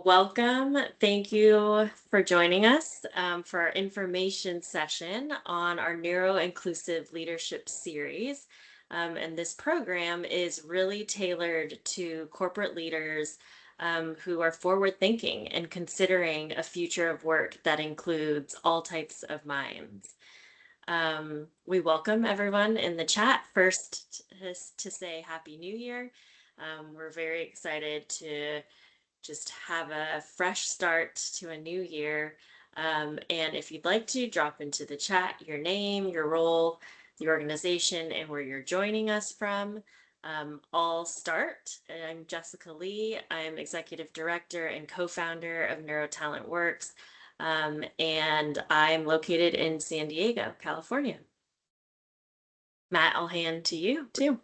Welcome. Thank you for joining us for our information session on our Neuroinclusive Leadership Series. And this program is really tailored to corporate leaders who are forward thinking and considering a future of work that includes all types of minds. We welcome everyone in the chat. First, to say Happy New Year. We're very excited to just have a fresh start to a new year. And if you'd like to drop into the chat your name, your role, the organization, and where you're joining us from, I'll start. I'm Jessica Lee. I'm Executive Director and co-founder of NeuroTalent Works. And I'm located in San Diego, California. Matt, I'll hand to you too.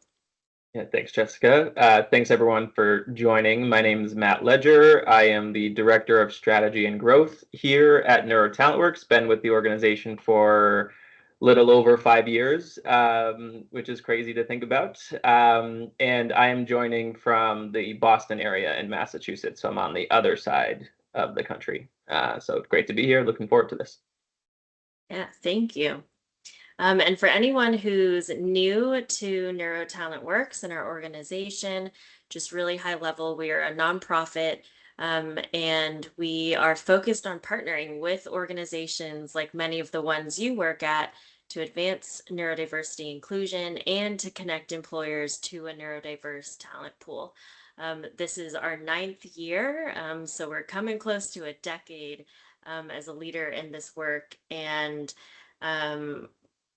Yeah, thanks, Jessica. Thanks, everyone, for joining. My name is Matt Ledger. I am the Director of Strategy and Growth here at NeuroTalentWorks. Been with the organization for a little over 5 years, which is crazy to think about. And I am joining from the Boston area in Massachusetts. So I'm on the other side of the country. So it's great to be here. Looking forward to this. Yeah, thank you. And for anyone who's new to NeuroTalent Works and our organization, just really high level, we are a nonprofit and we are focused on partnering with organizations like many of the ones you work at to advance neurodiversity inclusion and to connect employers to a neurodiverse talent pool. This is our 9th year, so we're coming close to a decade as a leader in this work. And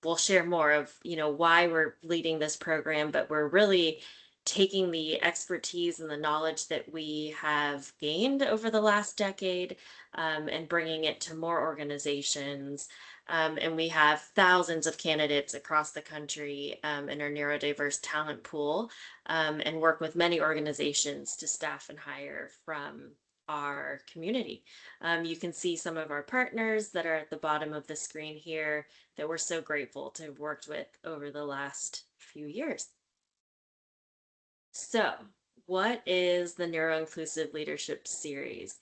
we'll share more of why we're leading this program, but we're really taking the expertise and the knowledge that we have gained over the last decade and bringing it to more organizations. And we have thousands of candidates across the country in our neurodiverse talent pool and work with many organizations to staff and hire from our community. You can see some of our partners that are at the bottom of the screen here that we're so grateful to have worked with over the last few years. So, what is the Neuroinclusive Leadership Series?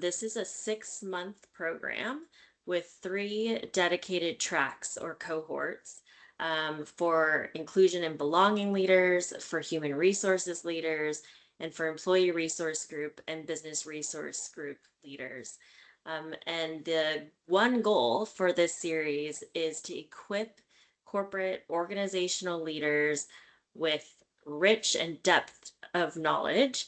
This is a 6-month program with 3 dedicated tracks or cohorts for inclusion and belonging leaders, for human resources leaders, and for employee resource group and business resource group leaders. And the one goal for this series is to equip corporate organizational leaders with rich and depth of knowledge,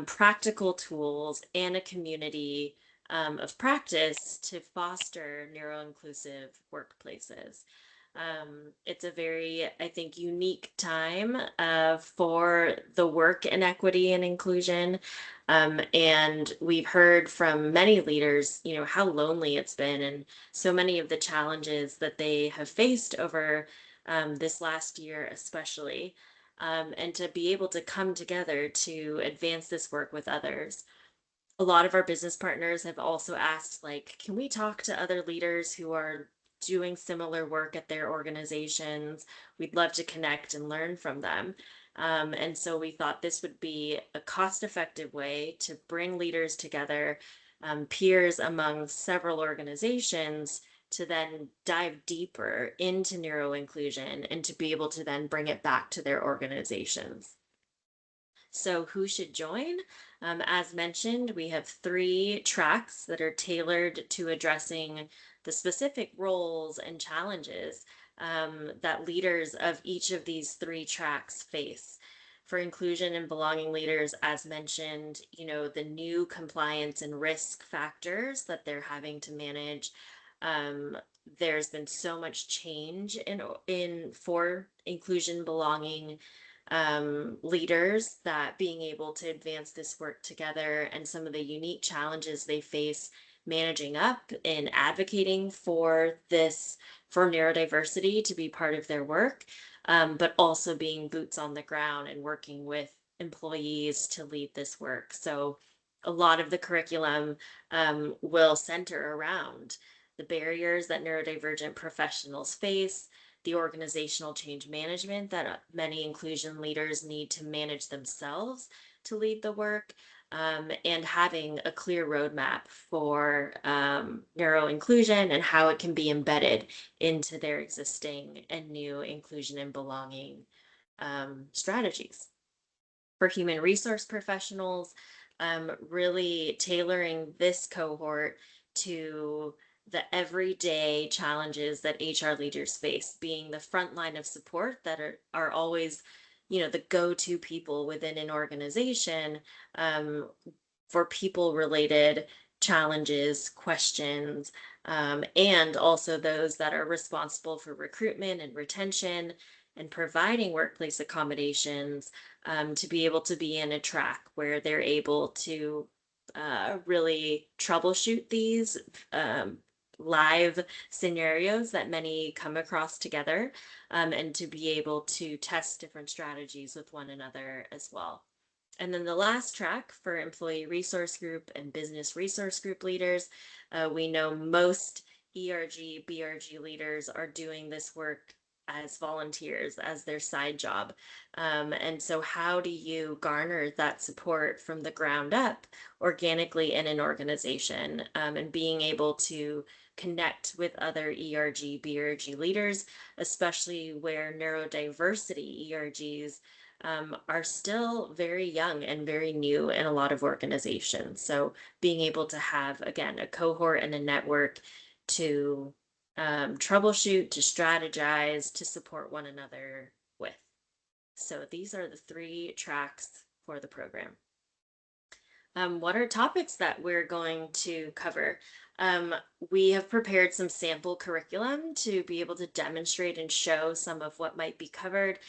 practical tools, and a community of practice to foster neuroinclusive workplaces. It's a very, I think, unique time for the work in equity and inclusion. And we've heard from many leaders, how lonely it's been and so many of the challenges that they have faced over this last year, especially. And to be able to come together to advance this work with others. A lot of our business partners have also asked, can we talk to other leaders who are doing similar work at their organizations? We'd love to connect and learn from them. And so we thought this would be a cost-effective way to bring leaders together, peers among several organizations, to then dive deeper into neuroinclusion and to be able to then bring it back to their organizations. So who should join? As mentioned, we have 3 tracks that are tailored to addressing the specific roles and challenges that leaders of each of these 3 tracks face. For inclusion and belonging leaders, as mentioned, the new compliance and risk factors that they're having to manage. There's been so much change for inclusion, belonging leaders, that being able to advance this work together and some of the unique challenges they face managing up and advocating for neurodiversity to be part of their work, but also being boots on the ground and working with employees to lead this work. So a lot of the curriculum will center around the barriers that neurodivergent professionals face, the organizational change management that many inclusion leaders need to manage themselves to lead the work, and having a clear roadmap for neuroinclusion and how it can be embedded into their existing and new inclusion and belonging strategies. For human resource professionals, really tailoring this cohort to the everyday challenges that HR leaders face, being the front line of support that are always, the go-to people within an organization, um, for people related challenges, questions, and also those that are responsible for recruitment and retention and providing workplace accommodations, to be able to be in a track where they're able to really troubleshoot these um, live scenarios that many come across together, and to be able to test different strategies with one another as well. And then the last track for employee resource group and business resource group leaders, we know most ERG, BRG leaders are doing this work as volunteers, as their side job. And so, how do you garner that support from the ground up organically in an organization, and being able to connect with other ERG, BRG leaders, especially where neurodiversity ERGs are still very young and very new in a lot of organizations. So being able to have, again, a cohort and a network to troubleshoot, to strategize, to support one another with. So these are the three tracks for the program. What are topics that we're going to cover? Um, we have prepared some sample curriculum to be able to demonstrate and show some of what might be covered,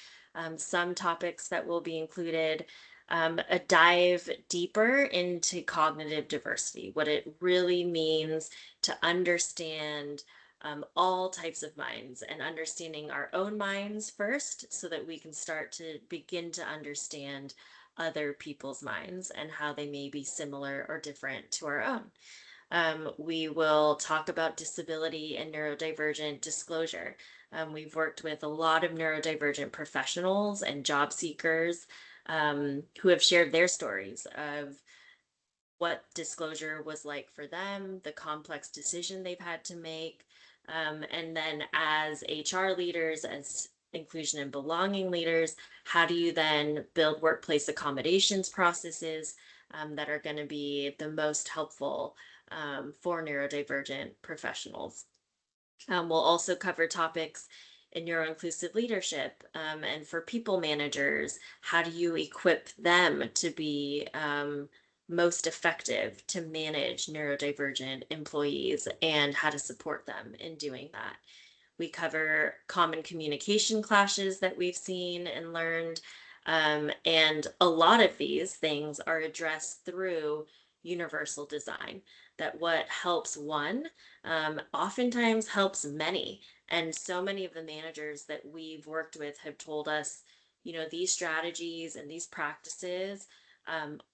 some topics that will be included, a dive deeper into cognitive diversity, what it really means to understand all types of minds and understanding our own minds first so that we can start to begin to understand other people's minds and how they may be similar or different to our own. We will talk about disability and neurodivergent disclosure. We've worked with a lot of neurodivergent professionals and job seekers, who have shared their stories of what disclosure was like for them, the complex decision they've had to make. And then as HR leaders, as inclusion and belonging leaders, how do you then build workplace accommodations processes that are going to be the most helpful for neurodivergent professionals? We'll also cover topics in neuroinclusive leadership, and for people managers, how do you equip them to be most effective to manage neurodivergent employees and how to support them in doing that? We cover common communication clashes that we've seen and learned. And a lot of these things are addressed through universal design. That what helps one oftentimes helps many. And so many of the managers that we've worked with have told us, these strategies and these practices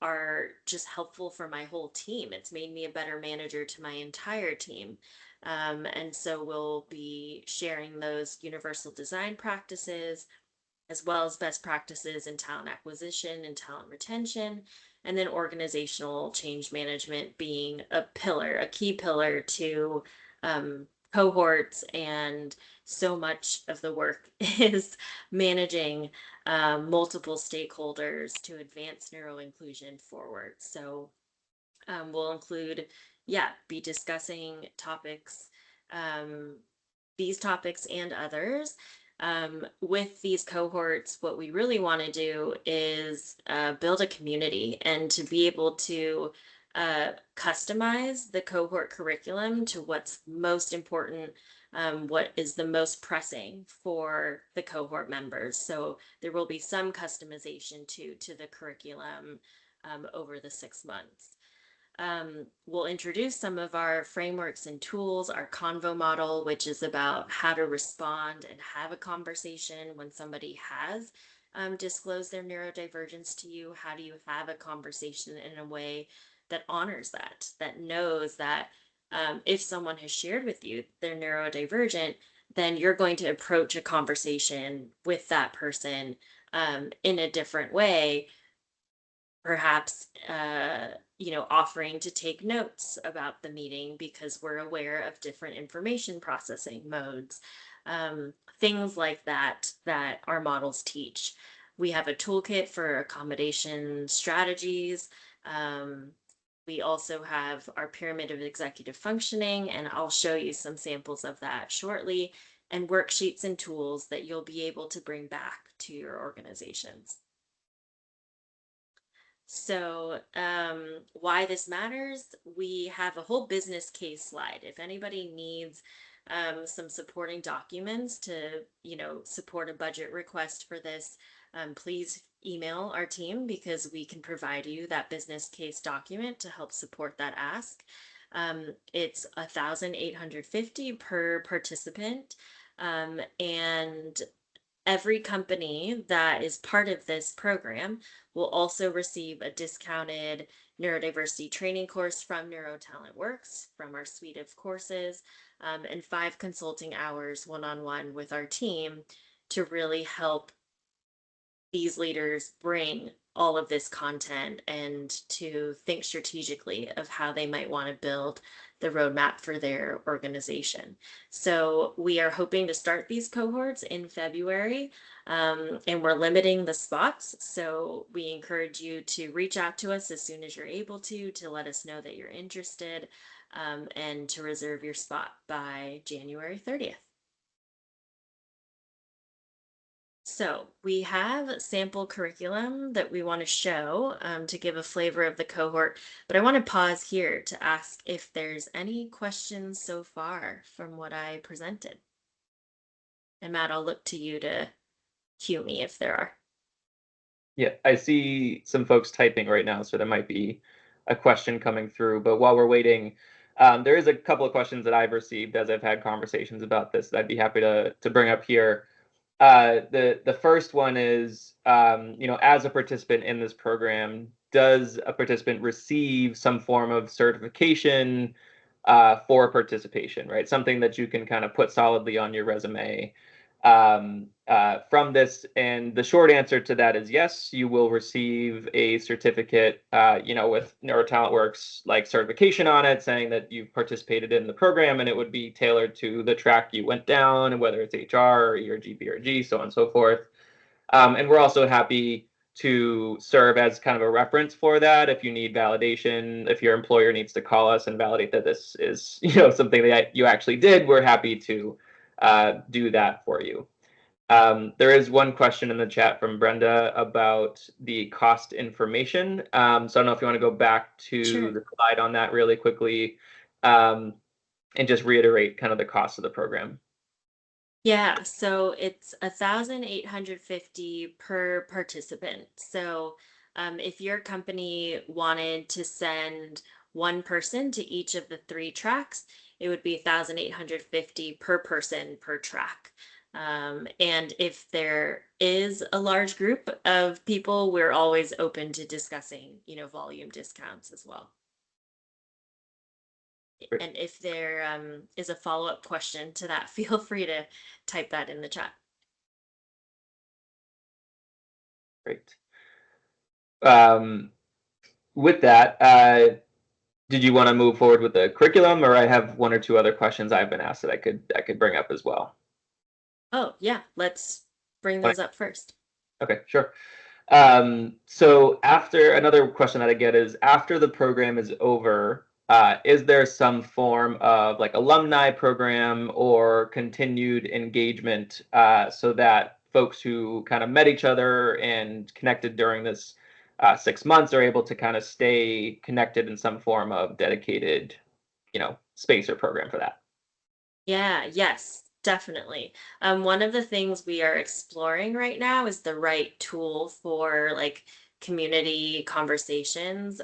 are just helpful for my whole team. It's made me a better manager to my entire team. And so we'll be sharing those universal design practices as well as best practices in talent acquisition and talent retention, and then organizational change management being a pillar, a key pillar to cohorts. And so much of the work is managing multiple stakeholders to advance neuroinclusion forward. So we'll include, yeah, be discussing topics, um, these topics and others. With these cohorts, what we really want to do is build a community and to be able to customize the cohort curriculum to what's most important, what is the most pressing for the cohort members. So there will be some customization to the curriculum over the 6 months. We'll introduce some of our frameworks and tools, our Convo model, which is about how to respond and have a conversation when somebody has disclosed their neurodivergence to you. How do you have a conversation in a way that honors that, that knows that if someone has shared with you they're neurodivergent, then you're going to approach a conversation with that person in a different way perhaps offering to take notes about the meeting because we're aware of different information processing modes, things like that our models teach. We have a toolkit for accommodation strategies. um, we also have our pyramid of executive functioning, and I'll show you some samples of that shortly, and worksheets and tools that you'll be able to bring back to your organizations. So, why this matters, we have a whole business case slide. If anybody needs some supporting documents to, support a budget request for this, please email our team because we can provide you that business case document to help support that ask. It's 1,850 per participant, and every company that is part of this program will also receive a discounted neurodiversity training course from NeuroTalent Works from our suite of courses, and 5 consulting hours one-on-one with our team to really help these leaders bring all of this content and to think strategically of how they might want to build the roadmap for their organization. So we are hoping to start these cohorts in February, and we're limiting the spots. So we encourage you to reach out to us as soon as you're able to let us know that you're interested, and to reserve your spot by January 30th. So we have sample curriculum that we want to show, to give a flavor of the cohort, but I want to pause here to ask if there's any questions so far from what I presented. And Matt, I'll look to you to cue me if there are. Yeah, I see some folks typing right now, so there might be a question coming through. But while we're waiting, there is a couple of questions that I've received as I've had conversations about this that I'd be happy to bring up here. The first one is, as a participant in this program, does a participant receive some form of certification for participation, right? Something that you can kind of put solidly on your resume from this. And the short answer to that is yes, you will receive a certificate, with NeuroTalent Works like certification on it, saying that you've participated in the program, and it would be tailored to the track you went down, and whether it's HR or ERG, BRG, so on and so forth. And we're also happy to serve as kind of a reference for that. If you need validation, if your employer needs to call us and validate that this is, something that you actually did, we're happy to do that for you. There is one question in the chat from Brenda about the cost information. So I don't know if you want to go back to Sure. the slide on that really quickly, and just reiterate kind of the cost of the program. Yeah, so it's 1,850 per participant. So if your company wanted to send one person to each of the 3 tracks, it would be 1,850 per person per track. And if there is a large group of people, we're always open to discussing, volume discounts as well. Great. And if there is a follow-up question to that, feel free to type that in the chat. Great. With that, did you want to move forward with the curriculum, or I have one or two other questions I've been asked that I could bring up as well? Oh, yeah, let's bring those up first. Okay, sure. So after another question that I get is after the program is over, is there some form of like alumni program or continued engagement so that folks who kind of met each other and connected during this 6 months are able to kind of stay connected in some form of dedicated, space or program for that? Yeah, yes, definitely. One of the things we are exploring right now is the right tool for like community conversations.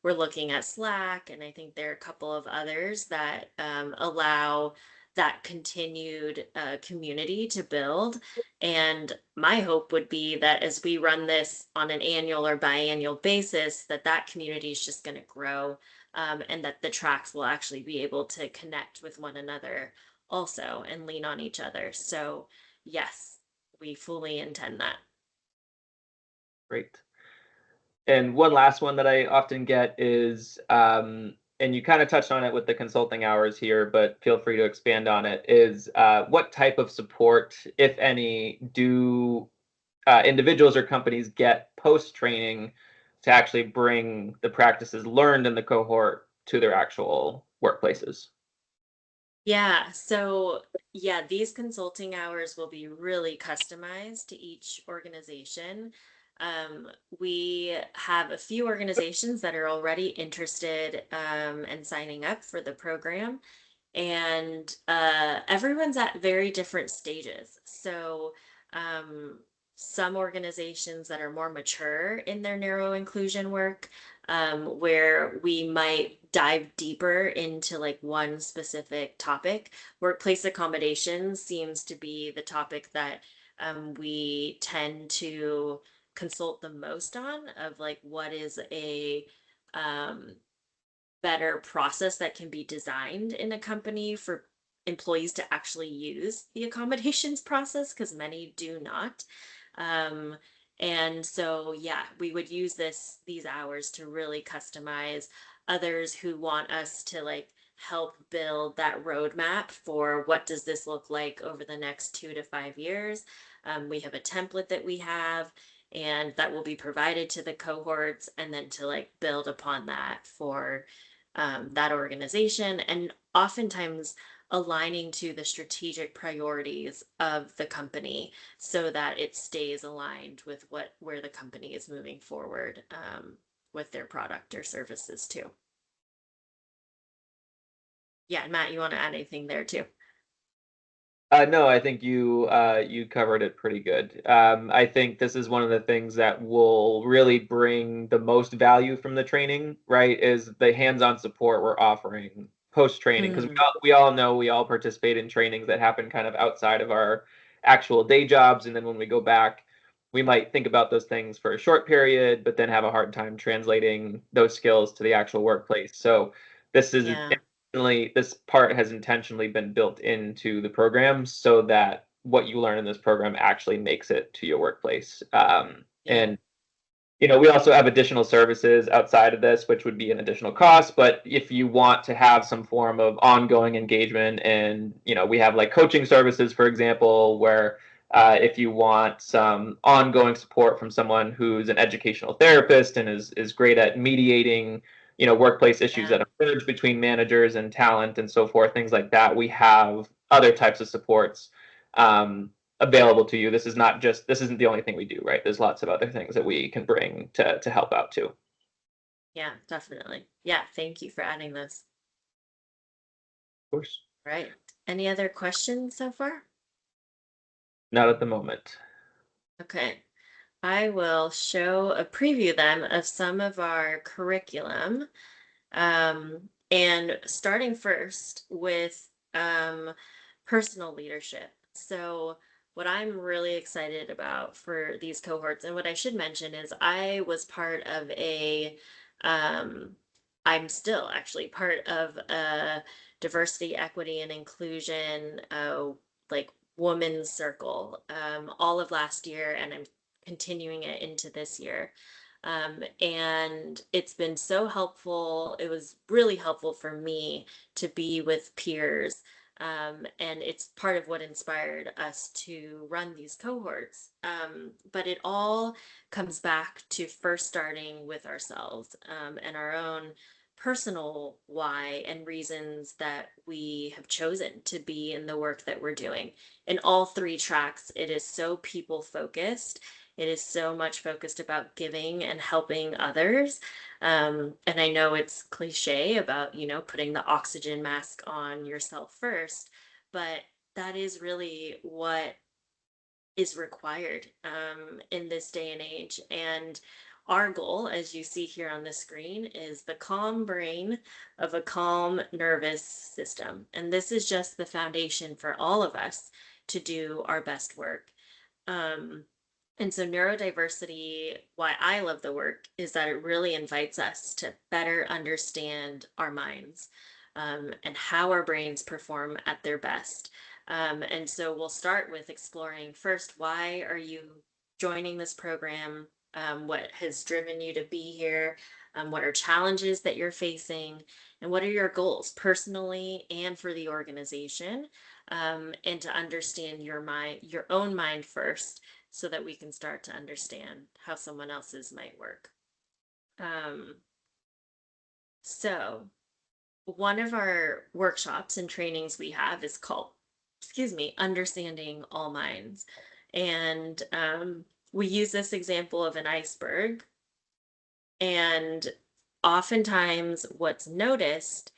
We're looking at Slack, and I think there are a couple of others that allow that continued community to build. And my hope would be that as we run this on an annual or biannual basis, that community is just going to grow, and that the tracks will actually be able to connect with one another also and lean on each other. So, yes, we fully intend that. Great. And one last one that I often get is, and you kind of touched on it with the consulting hours here, but feel free to expand on it, is what type of support, if any, do individuals or companies get post-training to actually bring the practices learned in the cohort to their actual workplaces? Yeah, so yeah, these consulting hours will be really customized to each organization. We have a few organizations that are already interested and signing up for the program, and everyone's at very different stages. So, um, some organizations that are more mature in their neuro inclusion work, where we might dive deeper into like one specific topic. Workplace accommodations seems to be the topic that we tend to consult the most on, of like what is a um, better process that can be designed in a company for employees to actually use the accommodations process, because many do not. Um, and so, yeah, we would use these hours to really customize. Others who want us to like help build that roadmap for what does this look like over the next 2 to 5 years. We have a template that we have, and that will be provided to the cohorts, and then to like build upon that for that organization, and oftentimes aligning to the strategic priorities of the company, so that it stays aligned with where the company is moving forward with their product or services too. Yeah, Matt, you want to add anything there too? No, I think you covered it pretty good. I think this is one of the things that will really bring the most value from the training, right? Is the hands-on support we're offering post-training, because Mm, we all know we all participate in trainings that happen kind of outside of our actual day jobs, and then when we go back, we might think about those things for a short period, but then have a hard time translating those skills to the actual workplace. So this is yeah, this part has intentionally been built into the program so that what you learn in this program actually makes it to your workplace. yeah, And we also have additional services outside of this, which would be an additional cost. But if you want to have some form of ongoing engagement, and we have like coaching services, for example, where if you want some ongoing support from someone who's an educational therapist and is great at mediating, workplace issues yeah, that emerge between managers and talent and so forth, things like that, we have other types of supports. Available to you. This isn't the only thing we do, right? There's lots of other things that we can bring to help out too. Of yeah, definitely. Yeah, thank you for adding this. course. Right. Any other questions so far? Not at the moment. Okay. I will show a preview then of some of our curriculum. And starting first with personal leadership. So, what I'm really excited about for these cohorts, and what I should mention is I was part of um, I'm still actually part of a diversity, equity, and inclusion, like women's circle, all of last year, and I'm continuing it into this year. And it's been so helpful. It was really helpful for me to be with peers. And it's part of what inspired us to run these cohorts. But it all comes back to first starting with ourselves, and our own personal why and reasons that we have chosen to be in the work that we're doing. In all three tracks, it is so people focused. It is so much focused about giving and helping others. And I know it's cliche about, putting the oxygen mask on yourself first, but that is really what is required in this day and age. And our goal, as you see here on the screen, is the calm brain of a calm nervous system. And this is just the foundation for all of us to do our best work. Um, and so, neurodiversity, why I love the work, is that it really invites us to better understand our minds, and how our brains perform at their best. And so, we'll start with exploring first, why are you joining this program? what has driven you to be here, what are challenges that you're facing, and what are your goals personally and for the organization, and to understand your own mind first, so that we can start to understand how someone else's might work. Um, so, one of our workshops and trainings we have is called, excuse me, Understanding All Minds. And we use this example of an iceberg. And oftentimes, what's noticed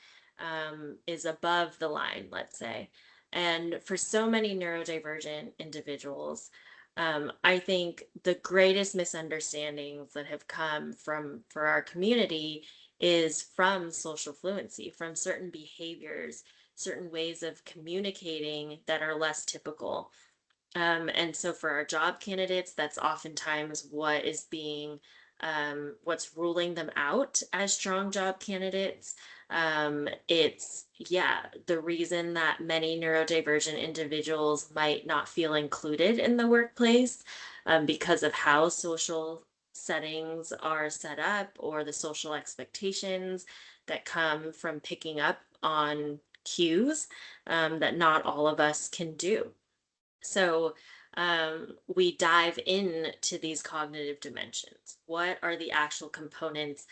is above the line, let's say. And for so many neurodivergent individuals, I think the greatest misunderstandings that have come from for our community is from social fluency, from certain behaviors, certain ways of communicating that are less typical. And so for our job candidates, that's oftentimes what is being, what's ruling them out as strong job candidates. It's, yeah, the reason that many neurodivergent individuals might not feel included in the workplace, because of how social settings are set up, or the social expectations that come from picking up on cues, that not all of us can do. So we dive into these cognitive dimensions. What are the actual components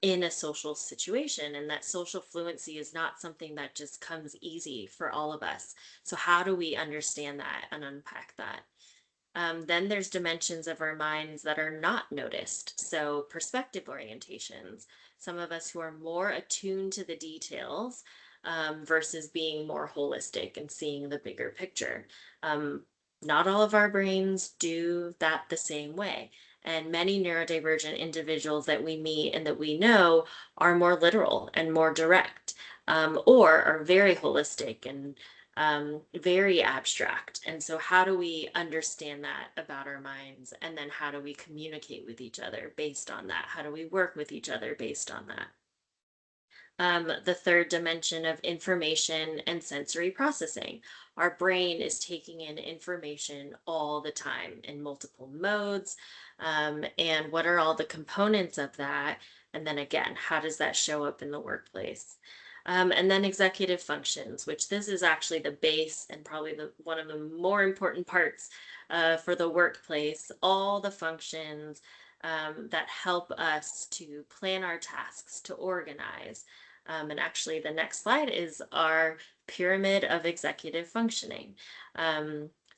in a social situation? And that social fluency is not something that just comes easy for all of us. So, how do we understand that and unpack that? Then there's dimensions of our minds that are not noticed. So, perspective orientations. Some of us who are more attuned to the details, versus being more holistic and seeing the bigger picture. Um, Not all of our brains do that the same way. And many neurodivergent individuals that we meet and that we know are more literal and more direct, or are very holistic and very abstract. And so, how do we understand that about our minds? And then, how do we communicate with each other based on that? How do we work with each other based on that? The third dimension of information and sensory processing. Our brain is taking in information all the time in multiple modes. And what are all the components of that? And then again, how does that show up in the workplace? And then executive functions, which this is actually the base and probably the one of the more important parts for the workplace. All the functions that help us to plan our tasks, to organize, and actually, the next slide is our pyramid of executive functioning.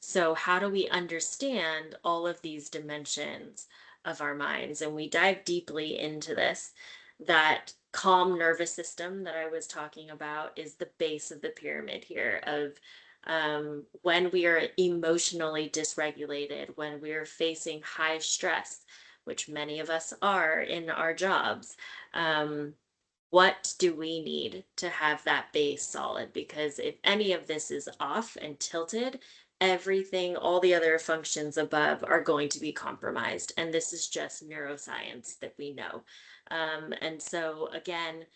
So, how do we understand all of these dimensions of our minds? And we dive deeply into this. That calm nervous system that I was talking about is the base of the pyramid here of, when we are emotionally dysregulated, when we are facing high stress, which many of us are in our jobs. What do we need to have that base solid? Because if any of this is off and tilted, everything, all the other functions above are going to be compromised. And this is just neuroscience that we know. And so, again,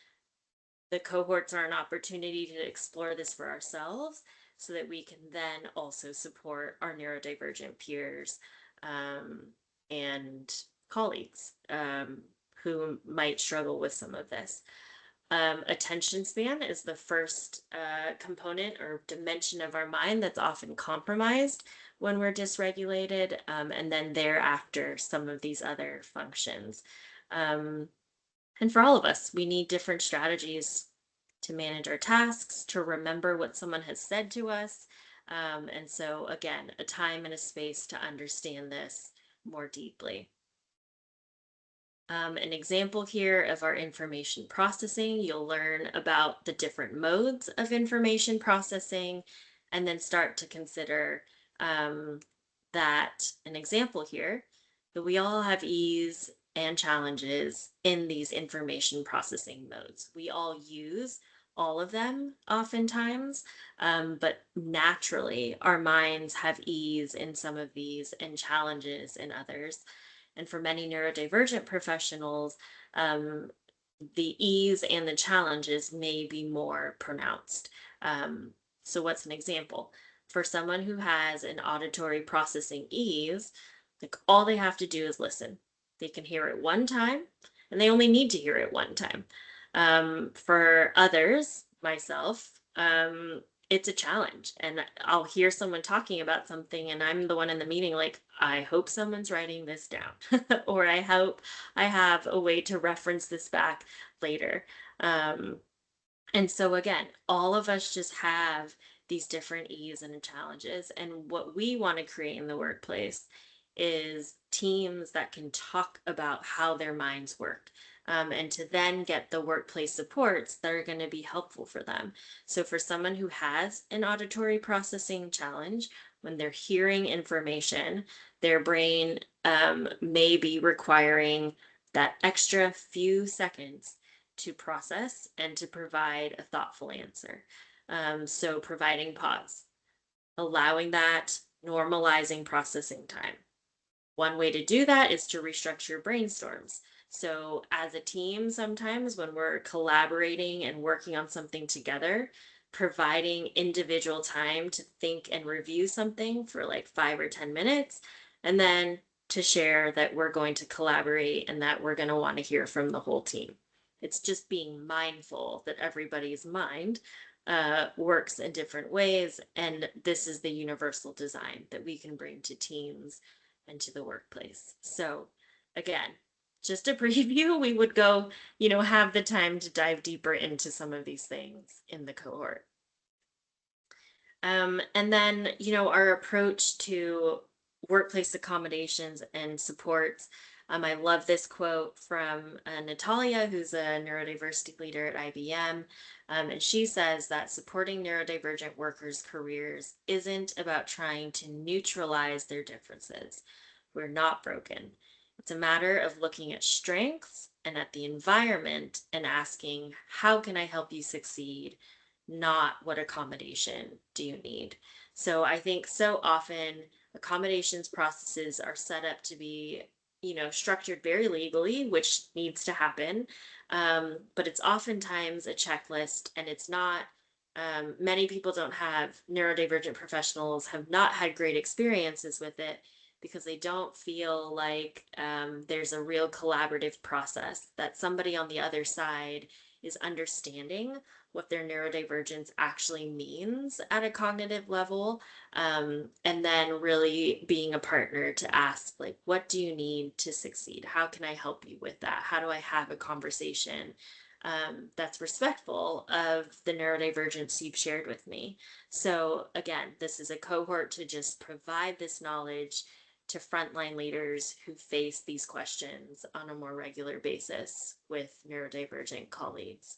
the cohorts are an opportunity to explore this for ourselves so that we can then also support our neurodivergent peers, um, and colleagues, who might struggle with some of this. Attention span is the first component or dimension of our mind that's often compromised when we're dysregulated. And then thereafter, some of these other functions. Um, and for all of us, we need different strategies to manage our tasks, to remember what someone has said to us. And so, again, a time and a space to understand this more deeply. An example here of our information processing, you'll learn about the different modes of information processing, and then start to consider, um, that an example here, that we all have ease and challenges in these information processing modes. We all use all of them oftentimes, but naturally our minds have ease in some of these and challenges in others. And for many neurodivergent professionals, um, the ease and the challenges may be more pronounced. Um, so, what's an example? For someone who has an auditory processing ease, like all they have to do is listen. They can hear it one time, and they only need to hear it one time. For others, myself, it's a challenge. And I'll hear someone talking about something, and I'm the one in the meeting, like, I hope someone's writing this down, or I hope I have a way to reference this back later. Um, and so again, all of us just have these different ease and challenges. And what we want to create in the workplace is teams that can talk about how their minds work. And to then get the workplace supports that are going to be helpful for them. So, for someone who has an auditory processing challenge, when they're hearing information, their brain may be requiring that extra few seconds to process and to provide a thoughtful answer. So, providing pause, allowing that, normalizing processing time. One way to do that is to restructure brainstorms. So, as a team, sometimes when we're collaborating and working on something together, providing individual time to think and review something for like 5 or 10 minutes, and then to share that we're going to collaborate and that we're going to want to hear from the whole team. It's just being mindful that everybody's mind works in different ways. And this is the universal design that we can bring to teams and to the workplace. So, again, just a preview, we would go, have the time to dive deeper into some of these things in the cohort. And then, our approach to workplace accommodations and supports. I love this quote from Natalia, who's a neurodiversity leader at IBM. And she says that supporting neurodivergent workers' careers isn't about trying to neutralize their differences. We're not broken. It's a matter of looking at strengths and at the environment and asking, how can I help you succeed? Not what accommodation do you need. So I think so often accommodations processes are set up to be, structured very legally, which needs to happen. But it's oftentimes a checklist, and it's not. Many people don't have neurodivergent professionals have not had great experiences with it because they don't feel like there's a real collaborative process, that somebody on the other side is understanding what their neurodivergence actually means at a cognitive level, and then really being a partner to ask, like, what do you need to succeed? How can I help you with that? How do I have a conversation that's respectful of the neurodivergence you've shared with me? So again, this is a cohort to just provide this knowledge to frontline leaders who face these questions on a more regular basis with neurodivergent colleagues.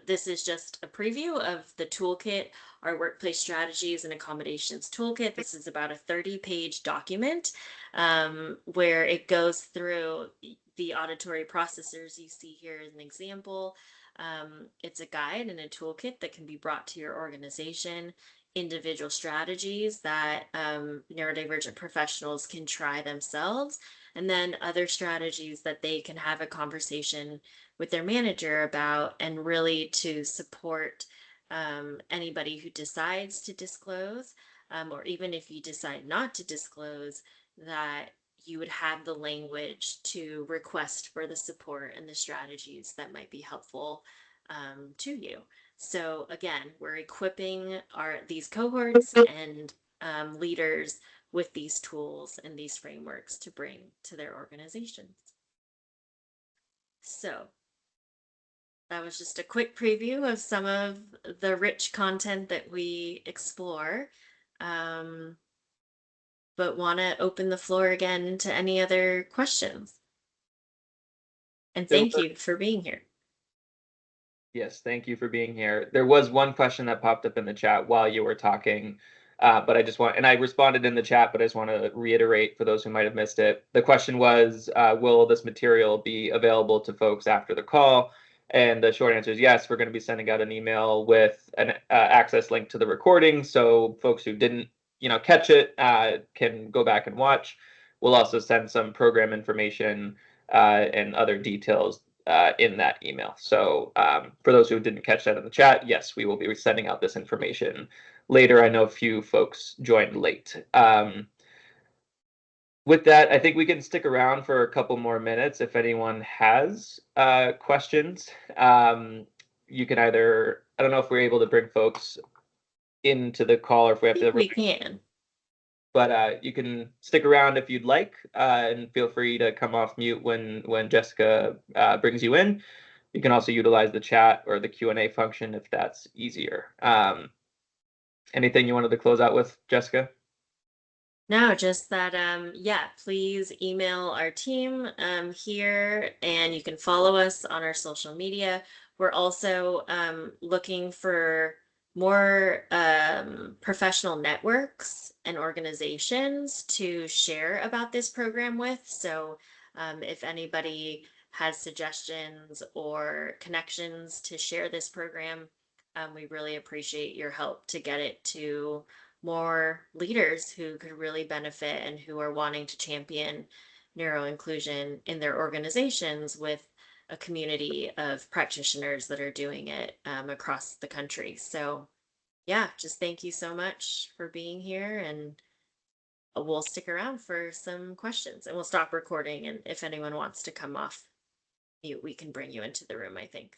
This is just a preview of the toolkit, our workplace strategies and accommodations toolkit. This is about a 30-page document where it goes through the auditory processors you see here as an example. It's a guide and a toolkit that can be brought to your organization, individual strategies that neurodivergent professionals can try themselves, and then other strategies that they can have a conversation with their manager about, and really to support anybody who decides to disclose, or even if you decide not to disclose, that you would have the language to request for the support and the strategies that might be helpful to you. So again, we're equipping these cohorts and leaders with these tools and these frameworks to bring to their organizations. So that was just a quick preview of some of the rich content that we explore. Um, but want to open the floor again to any other questions. And There thank were you for being here. Yes, thank you for being here. There was one question that popped up in the chat while you were talking, but I responded in the chat, but I just want to reiterate for those who might have missed it. The question was, will this material be available to folks after the call? And the short answer is yes. We're going to be sending out an email with an access link to the recording, so folks who didn't, catch it can go back and watch. We'll also send some program information and other details in that email. So for those who didn't catch that in the chat, yes, we will be sending out this information later. I know a few folks joined late. With that, I think we can stick around for a couple more minutes if anyone has questions. You can either, I don't know if we're able to bring folks into the call or if we I have think to, we can. but you can stick around if you'd like, and feel free to come off mute when Jessica brings you in. You can also utilize the chat or the Q&A function if that's easier. Anything you wanted to close out with, Jessica? No, just that, yeah, please email our team here and you can follow us on our social media. We're also looking for more professional networks and organizations to share about this program with. So if anybody has suggestions or connections to share this program, we really appreciate your help to get it to more leaders who could really benefit and who are wanting to champion neuroinclusion in their organizations with a community of practitioners that are doing it across the country. So, yeah, just thank you so much for being here. And we'll stick around for some questions and we'll stop recording. And if anyone wants to come off mute, we can bring you into the room, I think.